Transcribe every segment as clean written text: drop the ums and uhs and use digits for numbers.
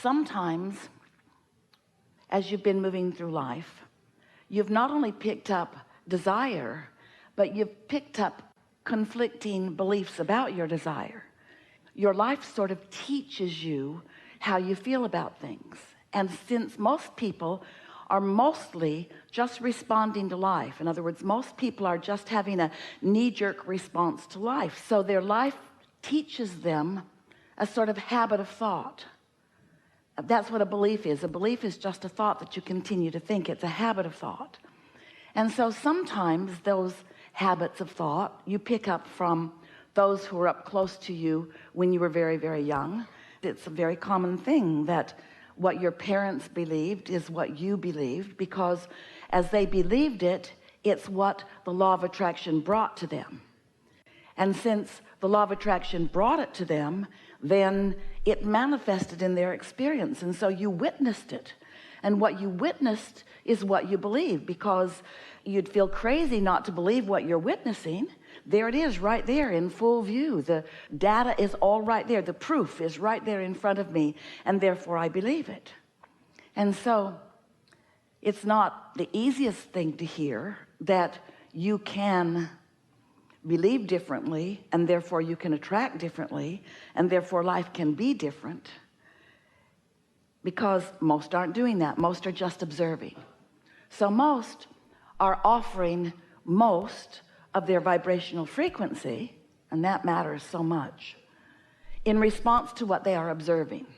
Sometimes as you've been moving through life, you've not only picked up desire, but you've picked up conflicting beliefs about your desire. Your life sort of teaches you how you feel about things. And since most people are mostly just responding to life, in other words, most people are just having a knee-jerk response to life, so their life teaches them a sort of habit of thought. That's what a belief is. A belief is just a thought that you continue to think. It's a habit of thought. And so sometimes those habits of thought you pick up from those who are up close to you when you were very, very young. It's a very common thing that what your parents believed is what you believed, because as they believed it, it's what the law of attraction brought to them. And since the law of attraction brought it to them, then it manifested in their experience, and so you witnessed it. And what you witnessed is what you believe, because you'd feel crazy not to believe what you're witnessing. There it is, right there in full view. The data is all right there. The proof is right there in front of me, and therefore I believe it. And so it's not the easiest thing to hear that you can believe differently, and therefore you can attract differently, and therefore life can be different, because most aren't doing that. Most are just observing. So most are offering most of their vibrational frequency, and that matters so much, in response to what they are observing.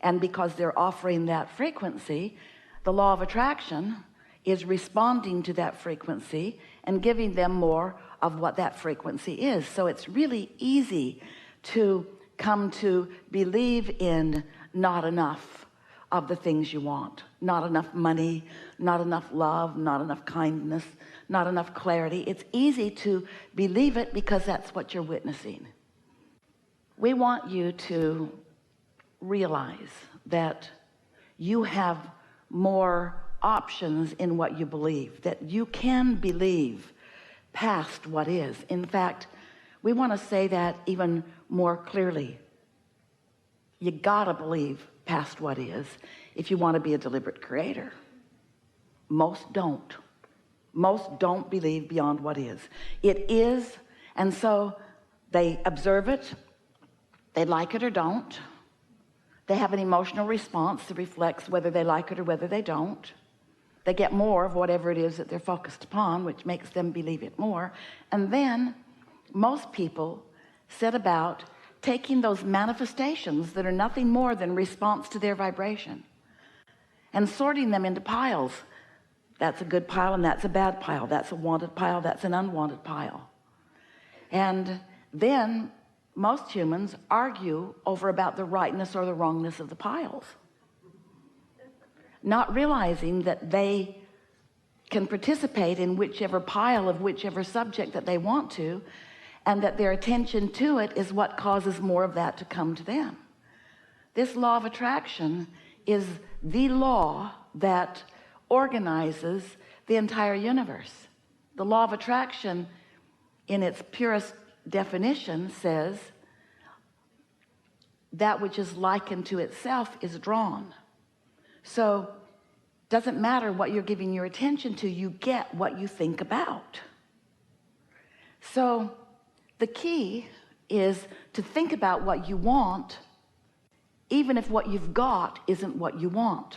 And because they're offering that frequency, the law of attraction is responding to that frequency and giving them more of what that frequency is. So it's really easy to come to believe in not enough of the things you want. Not enough money, not enough love, not enough kindness, not enough clarity. It's easy to believe it because that's what you're witnessing. We want you to realize that you have more options in what you believe, that you can believe past what is. In fact, we want to say that even more clearly. You gotta believe past what is if you want to be a deliberate creator. Most don't. Most don't believe beyond what is. It is, and so they observe it, they like it or don't. They have an emotional response that reflects whether they like it or whether they don't. They get more of whatever it is that they're focused upon, which makes them believe it more. And then most people set about taking those manifestations that are nothing more than response to their vibration and sorting them into piles. That's a good pile and that's a bad pile. That's a wanted pile, that's an unwanted pile. And then most humans argue over about the rightness or the wrongness of the piles, not realizing that they can participate in whichever pile of whichever subject that they want to, and that their attention to it is what causes more of that to come to them. This law of attraction is the law that organizes the entire universe. The law of attraction, in its purest definition, says that which is likened to itself is drawn. So doesn't matter what you're giving your attention to, you get what you think about. So the key is to think about what you want, even if what you've got isn't what you want.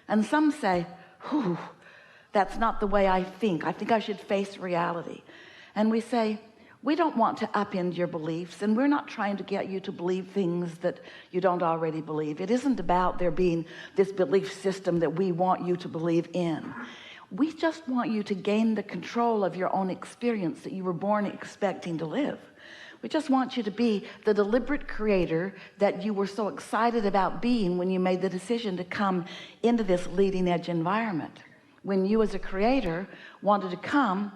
And some say, whew, that's not the way I think I should face reality. And we say, we don't want to upend your beliefs, and we're not trying to get you to believe things that you don't already believe. It isn't about there being this belief system that we want you to believe in. We just want you to gain the control of your own experience that you were born expecting to live. We just want you to be the deliberate creator that you were so excited about being when you made the decision to come into this leading edge environment. When you as a creator wanted to come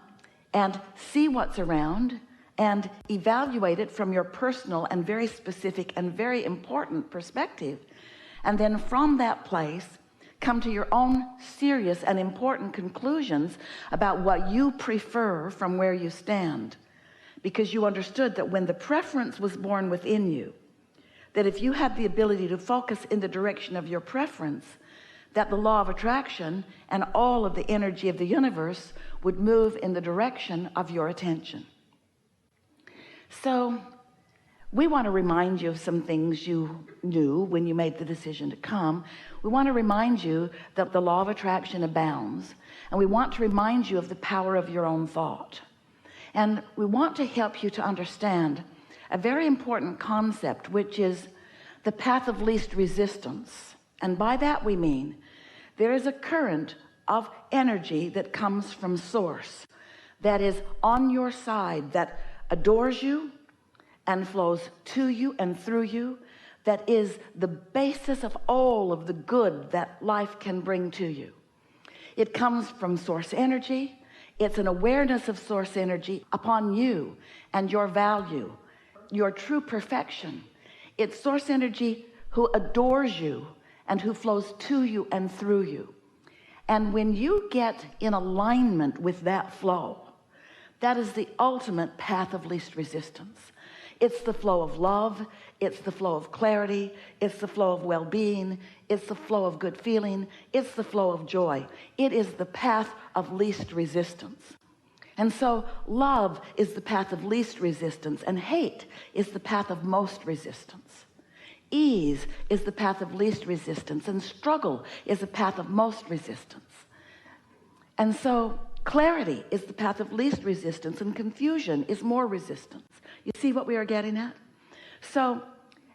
and see what's around and evaluate it from your personal and very specific and very important perspective, and then from that place come to your own serious and important conclusions about what you prefer from where you stand, because you understood that when the preference was born within you, that if you had the ability to focus in the direction of your preference, that the law of attraction and all of the energy of the universe would move in the direction of your attention. So we want to remind you of some things you knew when you made the decision to come. We want to remind you that the law of attraction abounds, and we want to remind you of the power of your own thought. And we want to help you to understand a very important concept, which is the path of least resistance. And by that we mean there is a current of energy that comes from source, that is on your side, that adores you and flows to you and through you, that is the basis of all of the good that life can bring to you. It comes from source energy. It's an awareness of source energy upon you and your value, your true perfection. It's source energy who adores you and who flows to you and through you. And when you get in alignment with that flow, that is the ultimate path of least resistance. It's the flow of love. It's the flow of clarity. It's the flow of well-being. It's the flow of good feeling. It's the flow of joy. It is the path of least resistance. And so love is the path of least resistance, and hate is the path of most resistance. Ease is the path of least resistance, and struggle is the path of most resistance. And so clarity is the path of least resistance, and confusion is more resistance. You see what we are getting at? So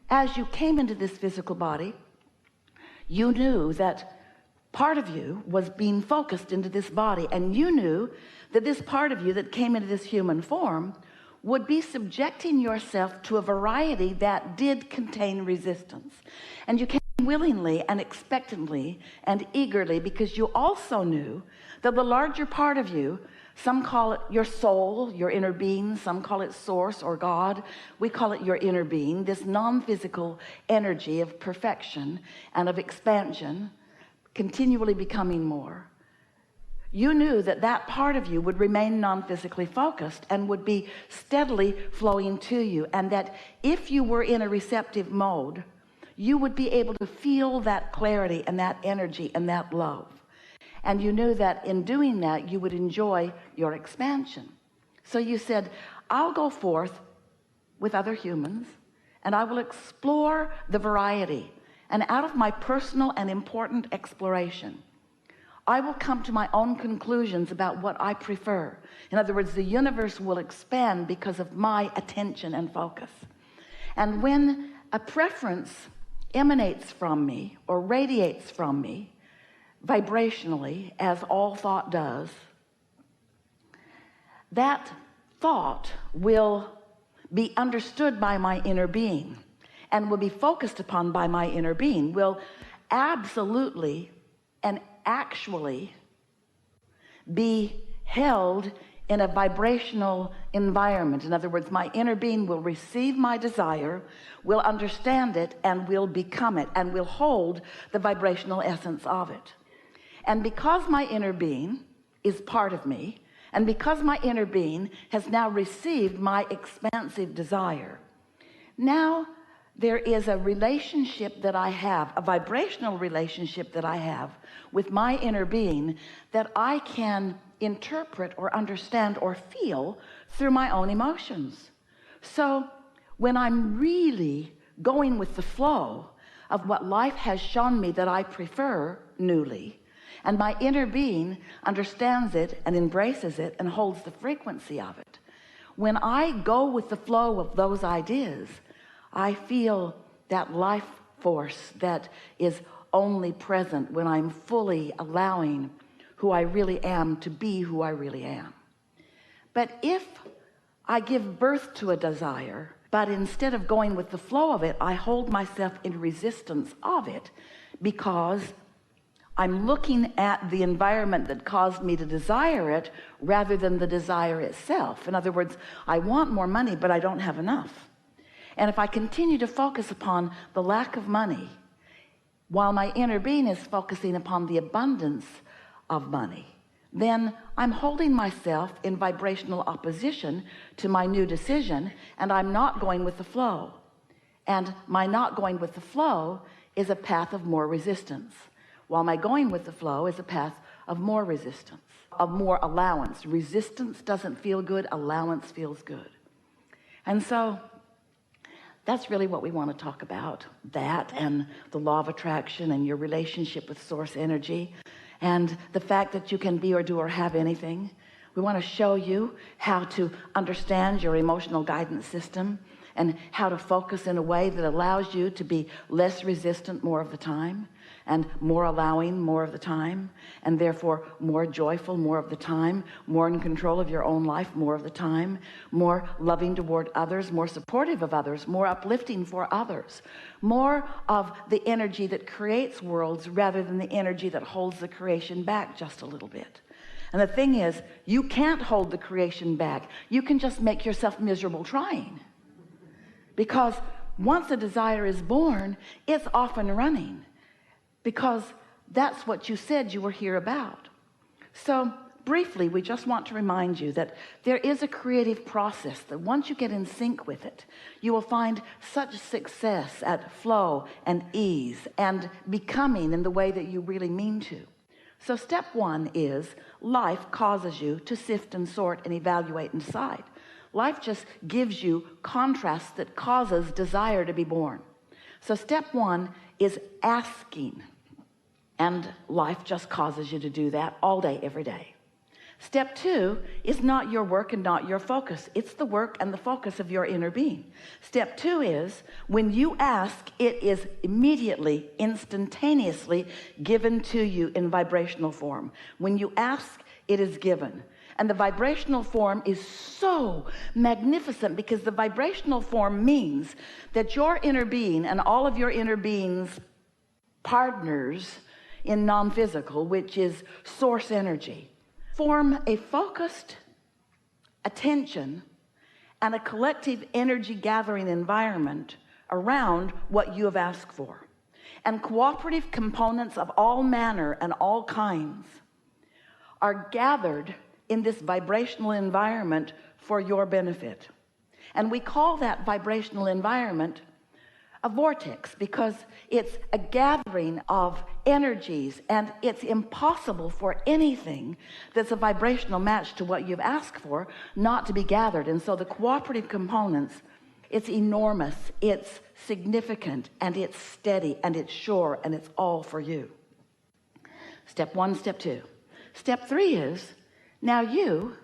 as you came into this physical body, you knew that part of you was being focused into this body, and you knew that this part of you that came into this human form would be subjecting yourself to a variety that did contain resistance. And you came willingly and expectantly and eagerly, because you also knew that the larger part of you, some call it your soul, your inner being, some call it source or God, we call it your inner being, this non-physical energy of perfection and of expansion, continually becoming more. You knew that that part of you would remain non-physically focused and would be steadily flowing to you, and that if you were in a receptive mode, you would be able to feel that clarity and that energy and that love. And you knew that in doing that, you would enjoy your expansion. So you said, I'll go forth with other humans, and I will explore the variety. And out of my personal and important exploration, I will come to my own conclusions about what I prefer. In other words, the universe will expand because of my attention and focus. And when a preference emanates from me or radiates from me vibrationally, as all thought does, that thought will be understood by my inner being and will be focused upon by my inner being, will absolutely and actually be held in a vibrational environment. In other words, my inner being will receive my desire, will understand it, and will become it, and will hold the vibrational essence of it. And because my inner being is part of me, and because my inner being has now received my expansive desire, now there is a relationship that I have, a vibrational relationship that I have with my inner being that I can interpret or understand or feel through my own emotions. So when I'm really going with the flow of what life has shown me that I prefer newly, and my inner being understands it and embraces it and holds the frequency of it, when I go with the flow of those ideas, I feel that life force that is only present when I'm fully allowing who I really am to be who I really am. But if I give birth to a desire, but instead of going with the flow of it, I hold myself in resistance of it because I'm looking at the environment that caused me to desire it rather than the desire itself. In other words, I want more money, but I don't have enough. And if I continue to focus upon the lack of money, while my inner being is focusing upon the abundance of money, then I'm holding myself in vibrational opposition to my new decision, and I'm not going with the flow. And my not going with the flow is a path of more resistance, while my going with the flow is a path of more resistance, of more allowance. Resistance doesn't feel good, allowance feels good. And so that's really what we want to talk about, that and the law of attraction and your relationship with source energy and the fact that you can be or do or have anything. We want to show you how to understand your emotional guidance system and how to focus in a way that allows you to be less resistant more of the time, and more allowing more of the time, and therefore more joyful more of the time, more in control of your own life more of the time, more loving toward others, more supportive of others, more uplifting for others, more of the energy that creates worlds rather than the energy that holds the creation back just a little bit. And the thing is, you can't hold the creation back. You can just make yourself miserable trying, because once a desire is born, it's off and running, because that's what you said you were here about. So briefly, we just want to remind you that there is a creative process that once you get in sync with it, you will find such success at flow and ease and becoming in the way that you really mean to. So step one is life causes you to sift and sort and evaluate and decide. Life just gives you contrast that causes desire to be born. So step one is asking, and life just causes you to do that all day, every day. Step two is not your work and not your focus. It's the work and the focus of your inner being. Step two is when you ask, it is immediately, instantaneously given to you in vibrational form. When you ask, it is given. And the vibrational form is so magnificent, because the vibrational form means that your inner being and all of your inner being's partners in non-physical, which is source energy, form a focused attention and a collective energy gathering environment around what you have asked for. And cooperative components of all manner and all kinds are gathered in this vibrational environment for your benefit. And we call that vibrational environment a vortex, because it's a gathering of energies, and it's impossible for anything that's a vibrational match to what you've asked for not to be gathered. And so the cooperative components, it's enormous, it's significant, and it's steady, and it's sure, and it's all for you. Step one. Step two. Step three is, now you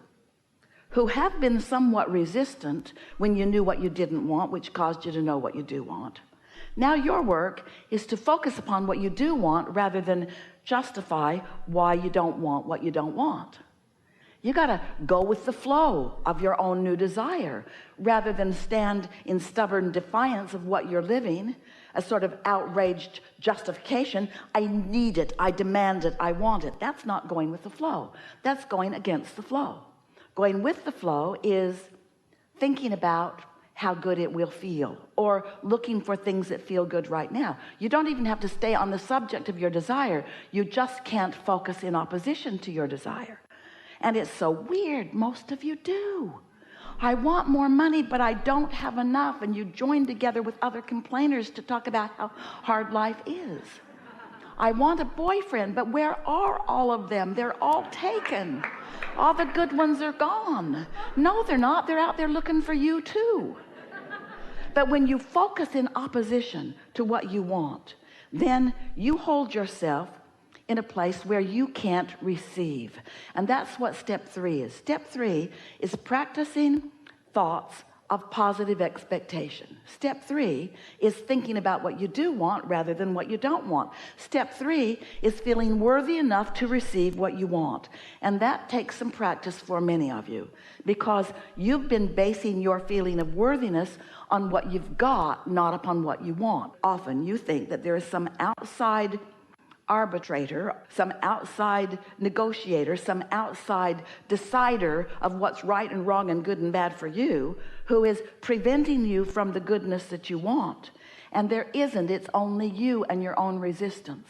who have been somewhat resistant when you knew what you didn't want, which caused you to know what you do want, now your work is to focus upon what you do want rather than justify why you don't want what you don't want. You got to go with the flow of your own new desire rather than stand in stubborn defiance of what you're living, a sort of outraged justification. I need it, I demand it, I want it. That's not going with the flow. That's going against the flow. Going with the flow is thinking about how good it will feel, or looking for things that feel good right now. You don't even have to stay on the subject of your desire. You just can't focus in opposition to your desire. And it's so weird, most of you do. I want more money, but I don't have enough. And you join together with other complainers to talk about how hard life is. I want a boyfriend, but where are all of them? They're all taken. All the good ones are gone. No, they're not. They're out there looking for you too. But when you focus in opposition to what you want, then you hold yourself in a place where you can't receive. And that's what step three is. Step three is practicing thoughts of positive expectation. Step three is thinking about what you do want rather than what you don't want. Step three is feeling worthy enough to receive what you want. And that takes some practice for many of you, because you've been basing your feeling of worthiness on what you've got, not upon what you want. Often you think that there is some outside arbitrator, some outside negotiator, some outside decider of what's right and wrong and good and bad for you, who is preventing you from the goodness that you want. And there isn't. It's only you and your own resistance.